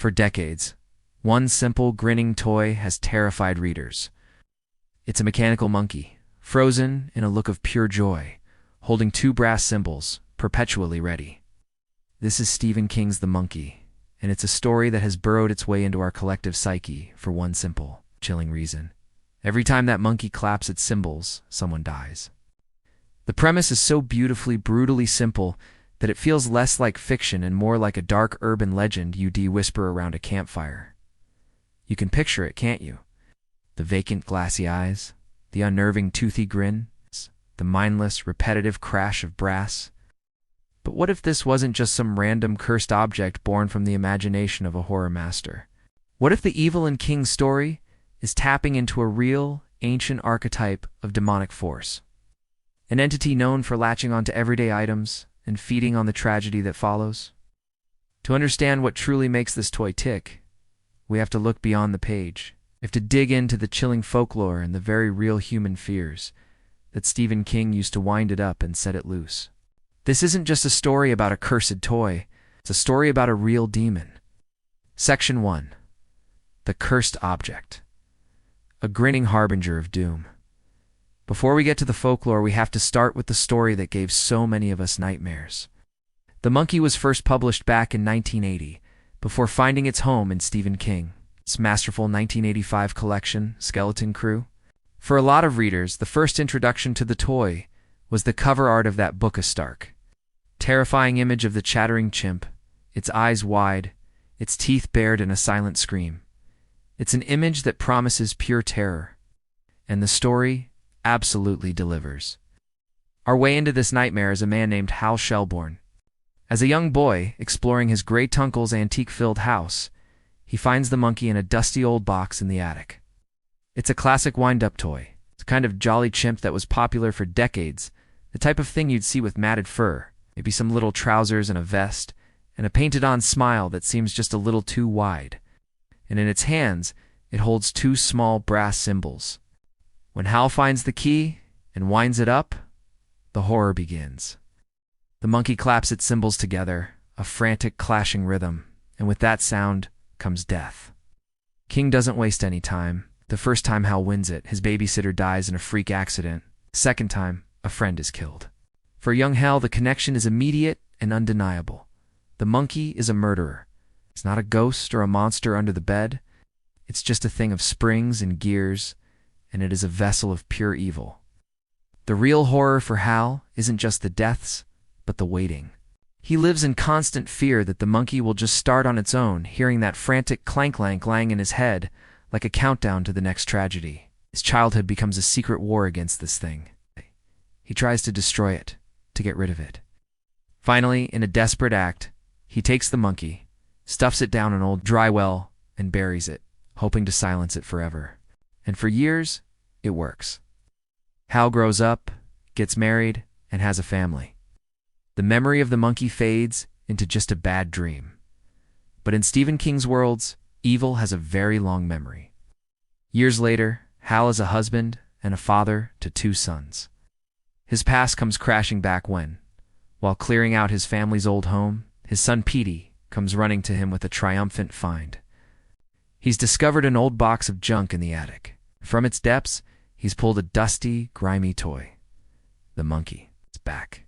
For decades, one simple, grinning toy has terrified readers. It's a mechanical monkey, frozen in a look of pure joy, holding two brass cymbals, perpetually ready. This is Stephen King's The Monkey, and it's a story that has burrowed its way into our collective psyche for one simple, chilling reason. Every time that monkey claps its cymbals, someone dies. The premise is so beautifully, brutally simple that it feels less like fiction and more like a dark urban legend you'd whisper around a campfire. You can picture it, can't you? The vacant, glassy eyes, the unnerving, toothy grin, the mindless, repetitive crash of brass. But what if this wasn't just some random cursed object born from the imagination of a horror master? What if the evil in King's story is tapping into a real, ancient archetype of demonic force? An entity known for latching onto everyday items and feeding on the tragedy that follows? To understand what truly makes this toy tick, we have to look beyond the page. We have to dig into the chilling folklore and the very real human fears that Stephen King used to wind it up and set it loose. This isn't just a story about a cursed toy, it's a story about a real demon. Section 1. The Cursed Object. A grinning harbinger of doom. Before we get to the folklore, we have to start with the story that gave so many of us nightmares. The Monkey was first published back in 1980, before finding its home in Stephen King's masterful 1985 collection, Skeleton Crew. For a lot of readers, the first introduction to the toy was the cover art of that book, a stark, terrifying image of the chattering chimp, its eyes wide, its teeth bared in a silent scream. It's an image that promises pure terror, and the story absolutely delivers. Our way into this nightmare is a man named Hal Shelbourne. As a young boy, exploring his great-uncle's antique-filled house, he finds the monkey in a dusty old box in the attic. It's a classic wind-up toy. It's a kind of jolly chimp that was popular for decades, the type of thing you'd see with matted fur, maybe some little trousers and a vest, and a painted-on smile that seems just a little too wide. And in its hands, it holds two small brass cymbals. When Hal finds the key and winds it up, the horror begins. The monkey claps its cymbals together, a frantic clashing rhythm, and with that sound comes death. King doesn't waste any time. The first time Hal wins it, his babysitter dies in a freak accident. The second time, a friend is killed. For young Hal, the connection is immediate and undeniable. The monkey is a murderer. It's not a ghost or a monster under the bed. It's just a thing of springs and gears, and it is a vessel of pure evil. The real horror for Hal isn't just the deaths, but the waiting. He lives in constant fear that the monkey will just start on its own, hearing that frantic clank-clank-clang in his head, like a countdown to the next tragedy. His childhood becomes a secret war against this thing. He tries to destroy it, to get rid of it. Finally, in a desperate act, he takes the monkey, stuffs it down an old dry well, and buries it, hoping to silence it forever. And for years, it works. Hal grows up, gets married, and has a family. The memory of the monkey fades into just a bad dream. But in Stephen King's worlds, evil has a very long memory. Years later, Hal is a husband and a father to two sons. His past comes crashing back when, while clearing out his family's old home, his son Petey comes running to him with a triumphant find. He's discovered an old box of junk in the attic. From its depths, he's pulled a dusty, grimy toy. The monkey is back.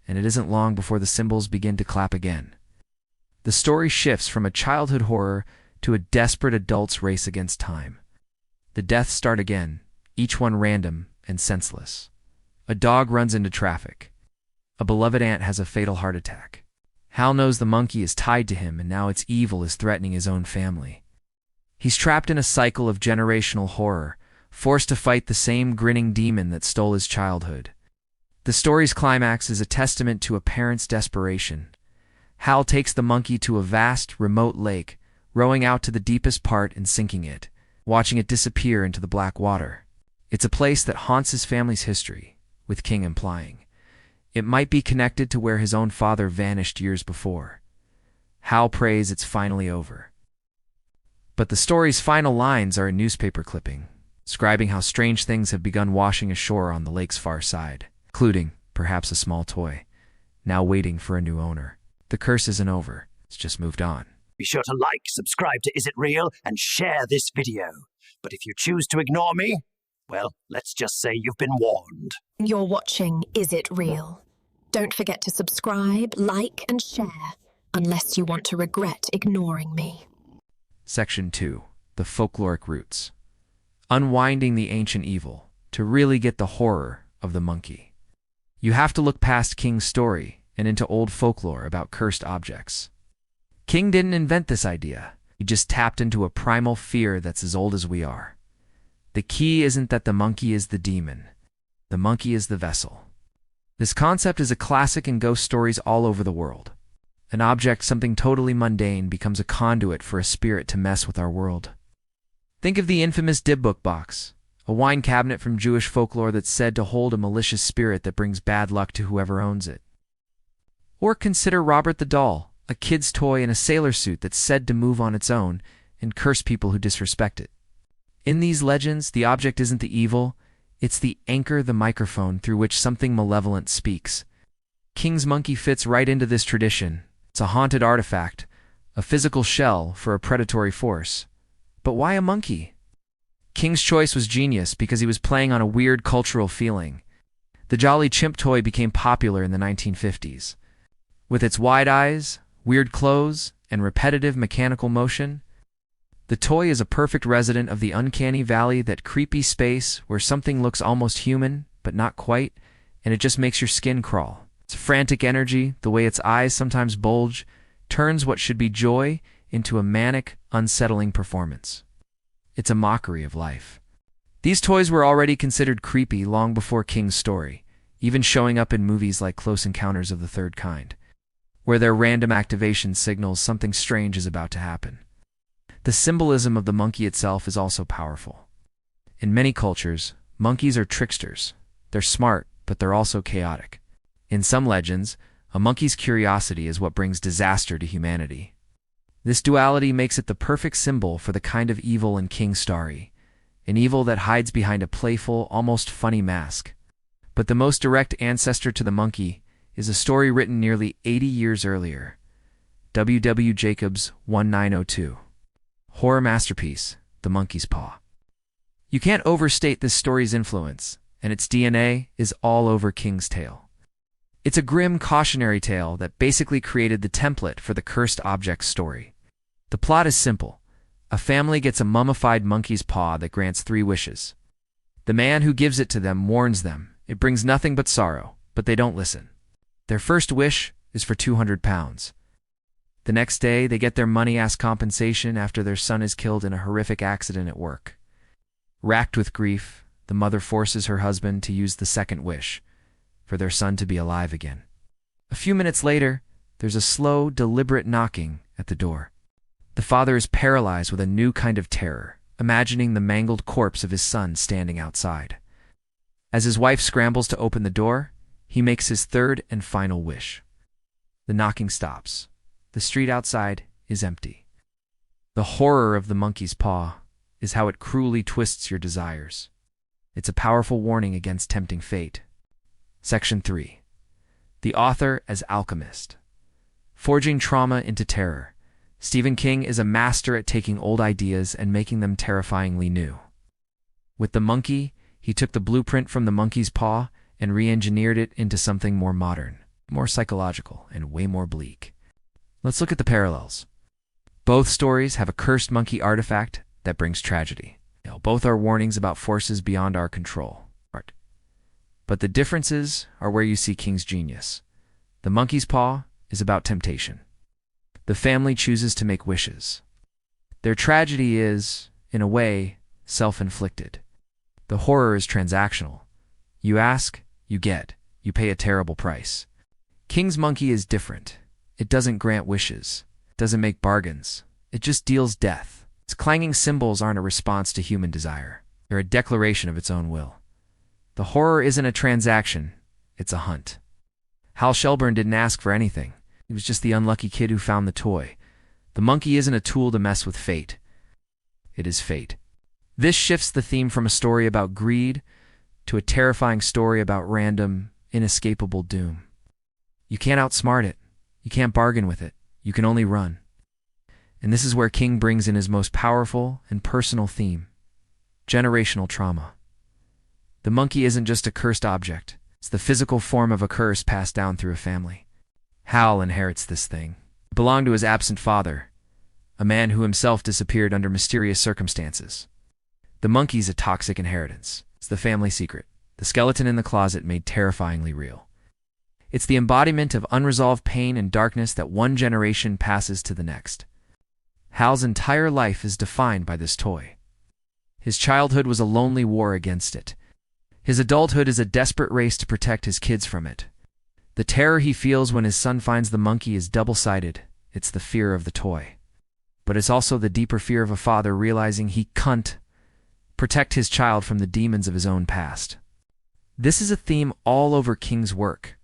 And it isn't long before the cymbals begin to clap again. The story shifts from a childhood horror to a desperate adult's race against time. The deaths start again, each one random and senseless. A dog runs into traffic. A beloved aunt has a fatal heart attack. Hal knows the monkey is tied to him, and now its evil is threatening his own family. He's trapped in a cycle of generational horror, forced to fight the same grinning demon that stole his childhood. The story's climax is a testament to a parent's desperation. Hal takes the monkey to a vast, remote lake, rowing out to the deepest part and sinking it, watching it disappear into the black water. It's a place that haunts his family's history, with King implying it might be connected to where his own father vanished years before. Hal prays it's finally over. But the story's final lines are a newspaper clipping, describing how strange things have begun washing ashore on the lake's far side, including, perhaps, a small toy, now waiting for a new owner. The curse isn't over, it's just moved on. Be sure to like, subscribe to Is It Real, and share this video. But if you choose to ignore me, well, let's just say you've been warned. You're watching Is It Real? Don't forget to subscribe, like, and share, unless you want to regret ignoring me. Section 2. The Folkloric Roots. Unwinding the ancient evil to really get the horror of the monkey. You have to look past King's story and into old folklore about cursed objects. King didn't invent this idea. He just tapped into a primal fear that's as old as we are. The key isn't that the monkey is the demon. The monkey is the vessel. This concept is a classic in ghost stories all over the world. An object, something totally mundane, becomes a conduit for a spirit to mess with our world. Think of the infamous Dybbuk box, a wine cabinet from Jewish folklore that's said to hold a malicious spirit that brings bad luck to whoever owns it. Or consider Robert the Doll, a kid's toy in a sailor suit that's said to move on its own and curse people who disrespect it. In these legends, the object isn't the evil, it's the anchor, the microphone through which something malevolent speaks. King's monkey fits right into this tradition. It's a haunted artifact, a physical shell for a predatory force. But why a monkey? King's choice was genius because he was playing on a weird cultural feeling. The jolly chimp toy became popular in the 1950s. With its wide eyes, weird clothes, and repetitive mechanical motion, the toy is a perfect resident of the uncanny valley, that creepy space where something looks almost human, but not quite, and it just makes your skin crawl. Its frantic energy, the way its eyes sometimes bulge, turns what should be joy into a manic, unsettling performance. It's a mockery of life. These toys were already considered creepy long before King's story, even showing up in movies like Close Encounters of the Third Kind, where their random activation signals something strange is about to happen. The symbolism of the monkey itself is also powerful. In many cultures, monkeys are tricksters. They're smart, but they're also chaotic. In some legends, a monkey's curiosity is what brings disaster to humanity. This duality makes it the perfect symbol for the kind of evil in King's story, an evil that hides behind a playful, almost funny mask. But the most direct ancestor to the monkey is a story written nearly 80 years earlier. W. W. Jacobs' 1902. Horror masterpiece, The Monkey's Paw. You can't overstate this story's influence, and its DNA is all over King's tale. It's a grim cautionary tale that basically created the template for the cursed object story. The plot is simple. A family gets a mummified monkey's paw that grants 3 wishes. The man who gives it to them warns them it brings nothing but sorrow, but they don't listen. Their first wish is for £200. The next day, they get their money as compensation after their son is killed in a horrific accident at work. Racked with grief, the mother forces her husband to use the second wish, for their son to be alive again. A few minutes later, there's a slow, deliberate knocking at the door. The father is paralyzed with a new kind of terror, imagining the mangled corpse of his son standing outside. As his wife scrambles to open the door, he makes his third and final wish. The knocking stops. The street outside is empty. The horror of the monkey's paw is how it cruelly twists your desires. It's a powerful warning against tempting fate. Section 3. The author as alchemist. Forging trauma into terror. Stephen King is a master at taking old ideas and making them terrifyingly new. With The Monkey, he took the blueprint from the monkey's paw and re-engineered it into something more modern, more psychological, and way more bleak. Let's look at the parallels. Both stories have a cursed monkey artifact that brings tragedy. Both are warnings about forces beyond our control. But the differences are where you see King's genius. The monkey's paw is about temptation. The family chooses to make wishes. Their tragedy is, in a way, self-inflicted. The horror is transactional. You ask, you get. You pay a terrible price. King's monkey is different. It doesn't grant wishes. It doesn't make bargains. It just deals death. Its clanging cymbals aren't a response to human desire. They're a declaration of its own will. The horror isn't a transaction. It's a hunt. Hal Shelburne didn't ask for anything. He was just the unlucky kid who found the toy. The monkey isn't a tool to mess with fate. It is fate. This shifts the theme from a story about greed to a terrifying story about random, inescapable doom. You can't outsmart it. You can't bargain with it. You can only run. And this is where King brings in his most powerful and personal theme: generational trauma. The monkey isn't just a cursed object. It's the physical form of a curse passed down through a family. Hal inherits this thing. It belonged to his absent father, a man who himself disappeared under mysterious circumstances. The monkey's a toxic inheritance. It's the family secret, the skeleton in the closet made terrifyingly real. It's the embodiment of unresolved pain and darkness that one generation passes to the next. Hal's entire life is defined by this toy. His childhood was a lonely war against it. His adulthood is a desperate race to protect his kids from it. The terror he feels when his son finds the monkey is double-sided. It's the fear of the toy. But it's also the deeper fear of a father realizing he can't protect his child from the demons of his own past. This is a theme all over King's work,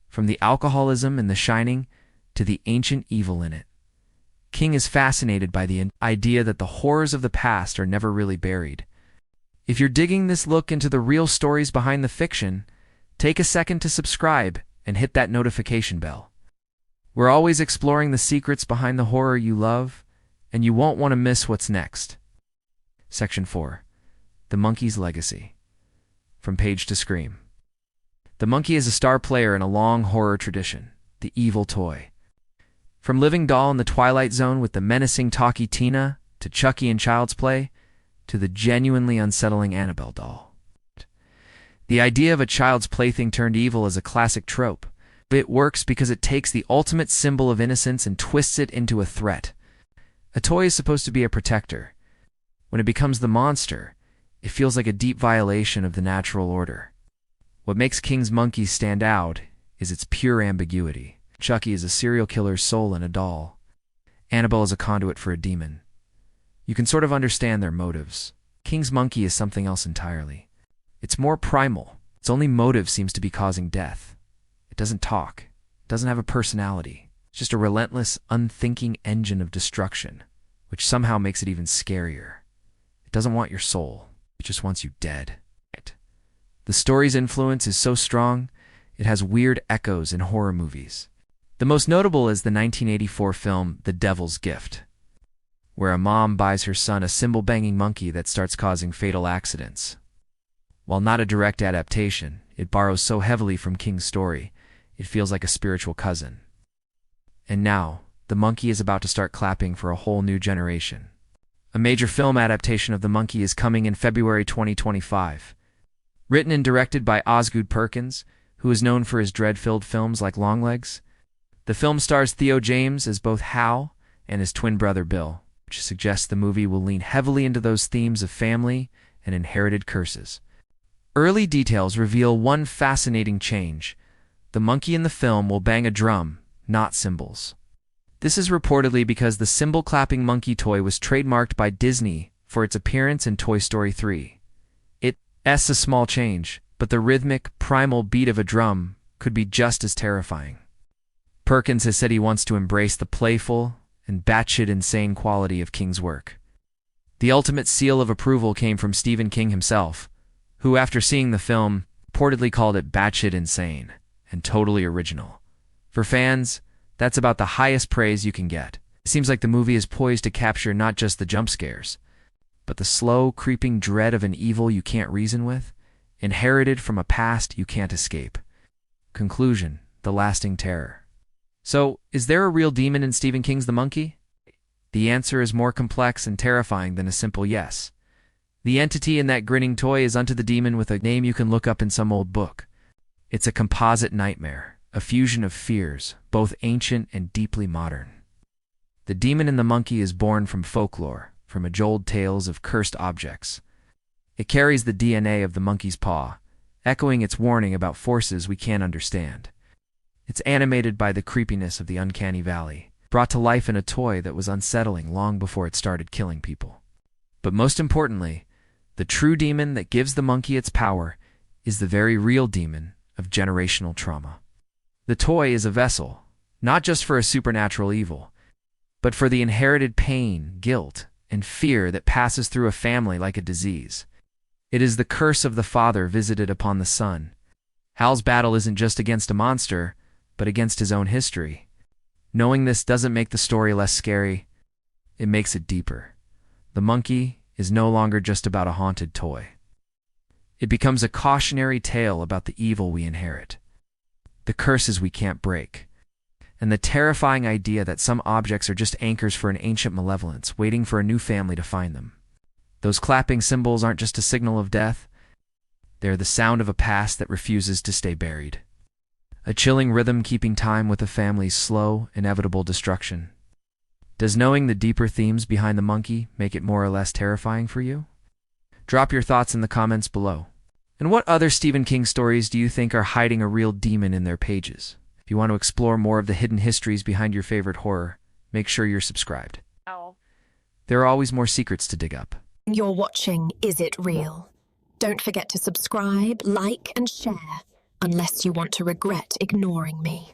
from the alcoholism in The Shining to the ancient evil in it. King is fascinated by the idea that the horrors of the past are never really buried. If you're digging this look into the real stories behind the fiction, take a second to subscribe and hit that notification bell. We're always exploring the secrets behind the horror you love, and you won't want to miss what's next. Section 4. The Monkey's Legacy. From Page to Scream. The monkey is a star player in a long horror tradition, the evil toy. From Living Doll in the Twilight Zone with the menacing talkie Tina, to Chucky in Child's Play, to the genuinely unsettling Annabelle doll. The idea of a child's plaything turned evil is a classic trope. It works because it takes the ultimate symbol of innocence and twists it into a threat. A toy is supposed to be a protector. When it becomes the monster, it feels like a deep violation of the natural order. What makes King's monkey stand out is its pure ambiguity. Chucky is a serial killer's soul in a doll. Annabelle is a conduit for a demon. You can sort of understand their motives. King's monkey is something else entirely. It's more primal. Its only motive seems to be causing death. It doesn't talk. It doesn't have a personality. It's just a relentless, unthinking engine of destruction, which somehow makes it even scarier. It doesn't want your soul. It just wants you dead. The story's influence is so strong, it has weird echoes in horror movies. The most notable is the 1984 film The Devil's Gift, where a mom buys her son a cymbal-banging monkey that starts causing fatal accidents. While not a direct adaptation, it borrows so heavily from King's story, it feels like a spiritual cousin. And now, the monkey is about to start clapping for a whole new generation. A major film adaptation of The Monkey is coming in February 2025. Written and directed by Osgood Perkins, who is known for his dread-filled films like Longlegs. The film stars Theo James as both Hal and his twin brother Bill, which suggests the movie will lean heavily into those themes of family and inherited curses. Early details reveal one fascinating change. The monkey in the film will bang a drum, not cymbals. This is reportedly because the cymbal-clapping monkey toy was trademarked by Disney for its appearance in Toy Story 3. It's a small change, but the rhythmic, primal beat of a drum could be just as terrifying. Perkins has said he wants to embrace the playful and batshit insane quality of King's work. The ultimate seal of approval came from Stephen King himself, who, after seeing the film, reportedly called it batshit insane and totally original. For fans, that's about the highest praise you can get. It seems like the movie is poised to capture not just the jump scares, but the slow, creeping dread of an evil you can't reason with, inherited from a past you can't escape. Conclusion: the lasting terror. So, is there a real demon in Stephen King's The Monkey? The answer is more complex and terrifying than a simple yes. The entity in that grinning toy is unto the demon with a name you can look up in some old book. It's a composite nightmare, a fusion of fears, both ancient and deeply modern. The demon in The Monkey is born from folklore, from age-old tales of cursed objects. It carries the DNA of the monkey's paw, echoing its warning about forces we can't understand. It's animated by the creepiness of the uncanny valley, brought to life in a toy that was unsettling long before it started killing people. But most importantly, the true demon that gives the monkey its power is the very real demon of generational trauma. The toy is a vessel, not just for a supernatural evil, but for the inherited pain, guilt, and fear that passes through a family like a disease. It is the curse of the father visited upon the son. Hal's battle isn't just against a monster, but against his own history. Knowing this doesn't make the story less scary, it makes it deeper. The monkey is no longer just about a haunted toy. It becomes a cautionary tale about the evil we inherit, the curses we can't break, and the terrifying idea that some objects are just anchors for an ancient malevolence waiting for a new family to find them. Those clapping cymbals aren't just a signal of death, they're the sound of a past that refuses to stay buried. A chilling rhythm keeping time with a family's slow, inevitable destruction. Does knowing the deeper themes behind the monkey make it more or less terrifying for you? Drop your thoughts in the comments below. And what other Stephen King stories do you think are hiding a real demon in their pages? If you want to explore more of the hidden histories behind your favorite horror, make sure you're subscribed. There are always more secrets to dig up. You're watching Is It Real? Don't forget to subscribe, like, and share, unless you want to regret ignoring me.